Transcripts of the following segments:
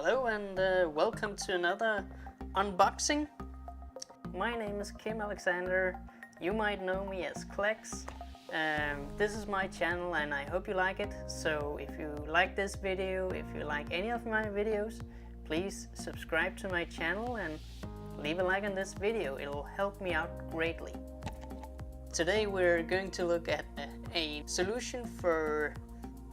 Hello and welcome to another unboxing. My name is Kim Alexander. You might know me as Klex. This is my channel and I hope you like it. So if you like this video, if you like any of my videos, please subscribe to my channel and leave a like on this video. It'll help me out greatly. Today we're going to look at a solution for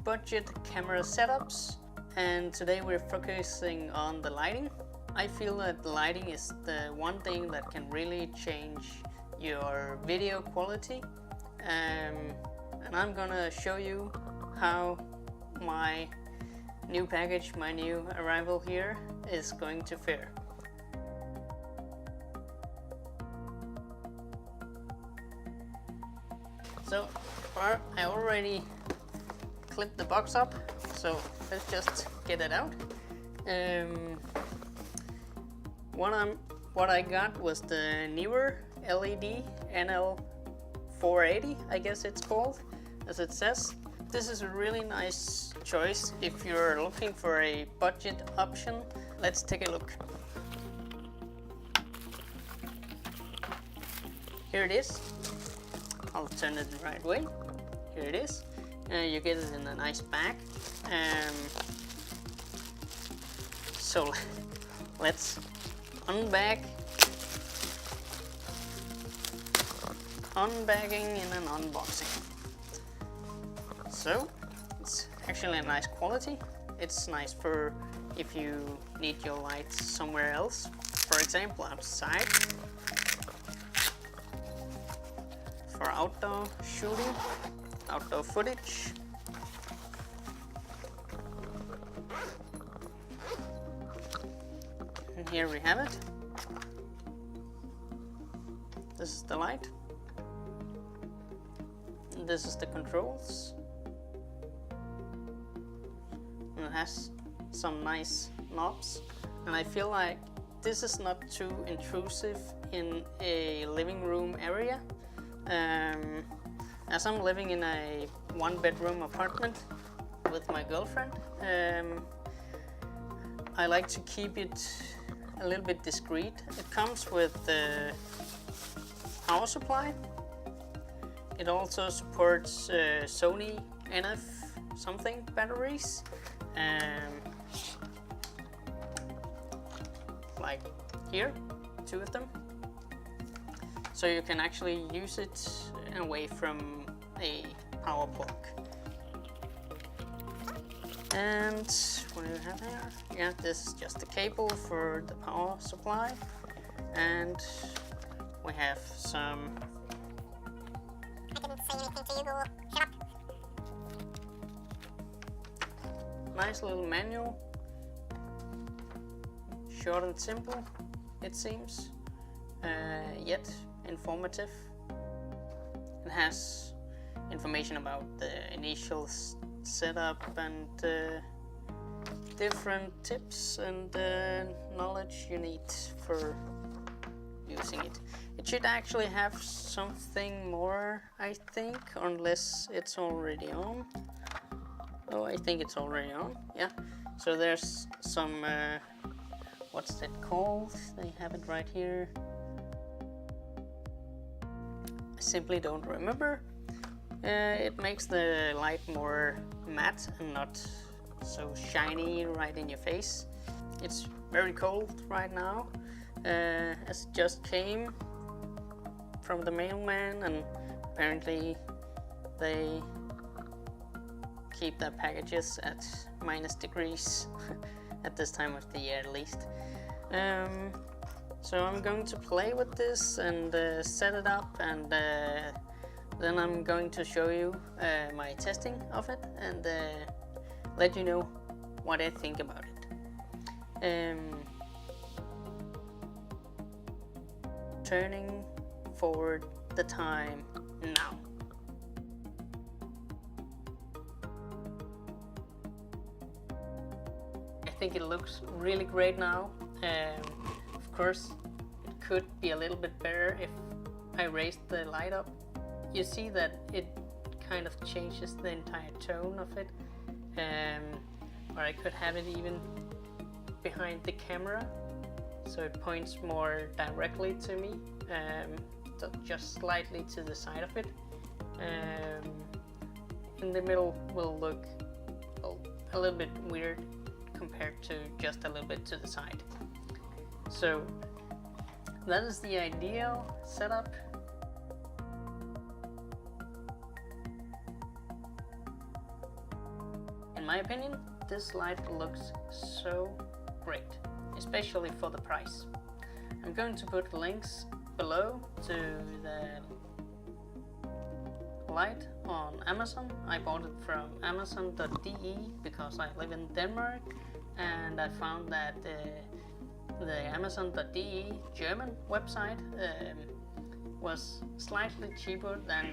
budget camera setups, and today we're focusing on the lighting. I feel that the lighting is the one thing that can really change your video quality, and I'm gonna show you how my new package, my new arrival here is going to fare. So far I already clipped the box up, so let's just get it out. What I got was the Neewer LED NL-480, I guess it's called, as it says. This is a really nice choice if you're looking for a budget option. Let's take a look. Here it is. I'll turn it the right way. Here it is. You get it in a nice bag. So let's unbagging in an unboxing. So it's actually a nice quality. It's nice for if you need your lights somewhere else, for example outside, for outdoor shooting, outdoor footage. And here we have it. This is the light. And this is the controls. And it has some nice knobs. And I feel like this is not too intrusive in a living room area. As I'm living in a one-bedroom apartment with my girlfriend, I like to keep it a little bit discreet. It comes with the power supply. It also supports Sony NF something batteries, like here, 2 of them. So you can actually use it away from a power plug. And what do we have here? Yeah, this is just the cable for the power supply. And we have some... I didn't say anything to you, Google. Shut up. Nice little manual. Short and simple, it seems. Yet informative. It has information about the initial setup and different tips and knowledge you need for using it. It should actually have something more, I think, unless it's already on. Oh, I think it's already on. Yeah. So there's some what's that called? They have it right here. I simply don't remember. It makes the light more matte and not so shiny right in your face. It's very cold right now, as it just came from the mailman, and apparently they keep their packages at -degrees at this time of the year at least. So I'm going to play with this and set it up, and then I'm going to show you my testing of it and let you know what I think about it. Turning forward the time now. I think it looks really great now. Of course, it could be a little bit better if I raised the light up. You see that it kind of changes the entire tone of it, or I could have it even behind the camera, so it points more directly to me, just slightly to the side of it. In the middle will look a little bit weird compared to just a little bit to the side. So that is the ideal setup. In my opinion, this light looks so great, especially for the price. I'm going to put links below to the light on Amazon. I bought it from Amazon.de because I live in Denmark, and I found that the Amazon.de German website was slightly cheaper than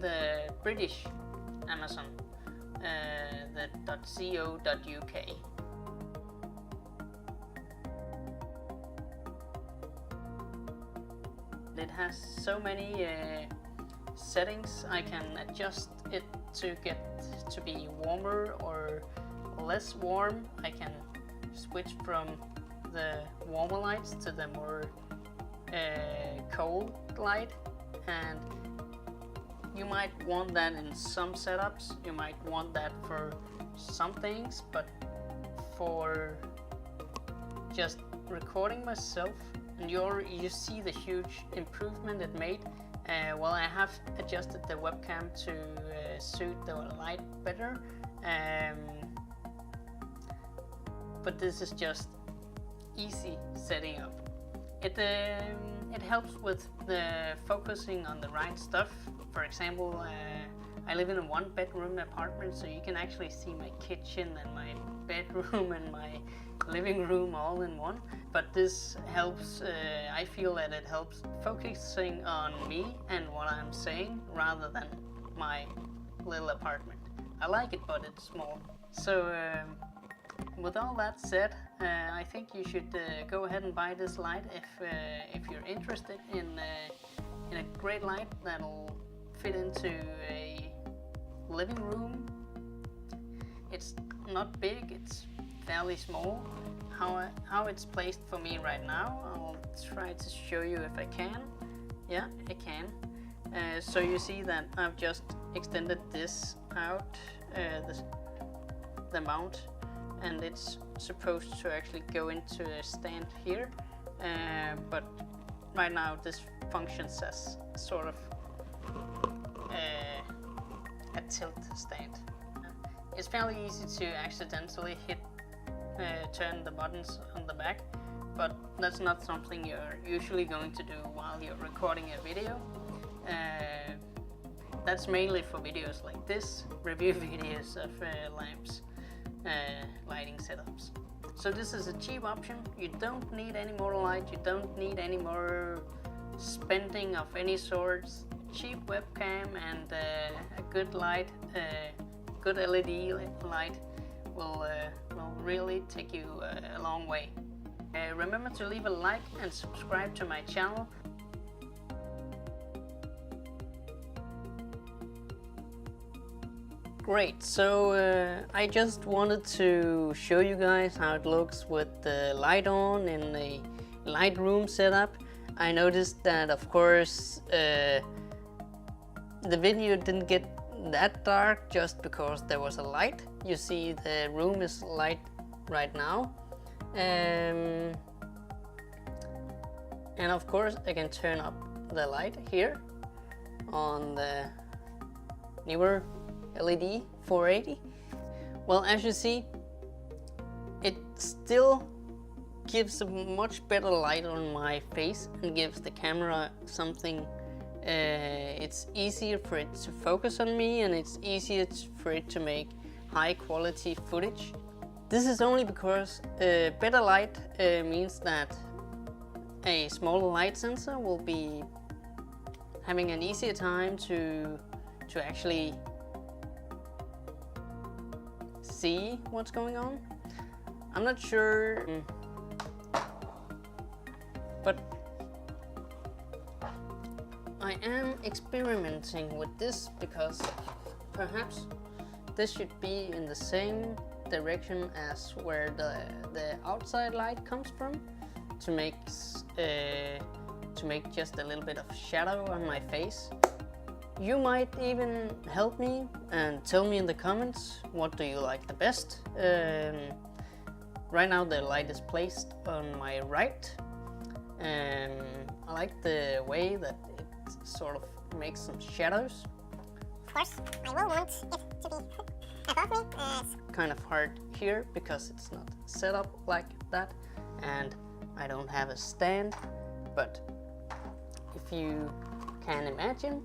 the British Amazon, the .co.uk. It has so many settings. I can adjust it to get to be warmer or less warm. I can switch from the warmer lights to the more cold light, and you might want that in some setups. You might want that for some things, but for just recording myself, and you see the huge improvement it made. Well, I have adjusted the webcam to suit the light better, but this is just easy setting up. It helps with the focusing on the right stuff. For example, I live in a 1-bedroom apartment, so you can actually see my kitchen and my bedroom and my living room all in one. But this helps, I feel that it helps focusing on me and what I'm saying rather than my little apartment. I like it, but it's small. So with all that said, I think you should go ahead and buy this light if you're interested in a great light that'll fit into a living room. It's not big, it's fairly small. How it's placed for me right now, I'll try to show you if I can. Yeah, I can. So you see that I've just extended this out, the mount, and it's supposed to actually go into a stand here, but right now this functions as sort of a tilt stand. It's fairly easy to accidentally turn the buttons on the back, but that's not something you're usually going to do while you're recording a video. That's mainly for videos like this, review videos of lamps, lighting setups. So this is a cheap option. You don't need any more light, you don't need any more spending of any sorts. Cheap webcam and a good light, good LED light will really take you a long way. Remember to leave a like and subscribe to my channel. Great, so I just wanted to show you guys how it looks with the light on in a Lightroom setup. I noticed that, of course, the video didn't get that dark just because there was a light. You see the room is light right now, and of course I can turn up the light here on the Neewer NL-480. Well, as you see, it still gives a much better light on my face and gives the camera something. It's easier for it to focus on me, and it's easier for it to make high quality footage. This is only because better light means that a smaller light sensor will be having an easier time to actually see what's going on. I'm not sure, but I am experimenting with this because perhaps this should be in the same direction as where the outside light comes from, to make just a little bit of shadow on my face. You might even help me and tell me in the comments what do you like the best. Right now the light is placed on my right. I like the way that it sort of makes some shadows. Of course, I will want it to be above me. It's kind of hard here because it's not set up like that, and I don't have a stand. But if you can imagine,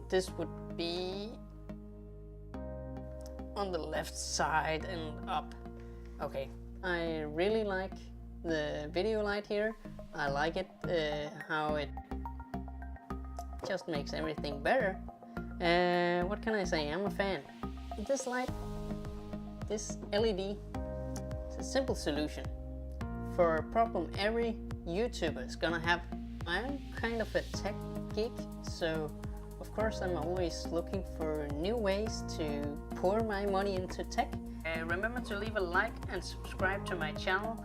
this would be on the left side and up. Okay, I really like the video light here. I like it, how it just makes everything better. What can I say? I'm a fan. This light, this LED, is a simple solution for a problem every YouTuber is gonna have. I'm kind of a tech geek, so of course I'm always looking for new ways to pour my money into tech. Remember to leave a like and subscribe to my channel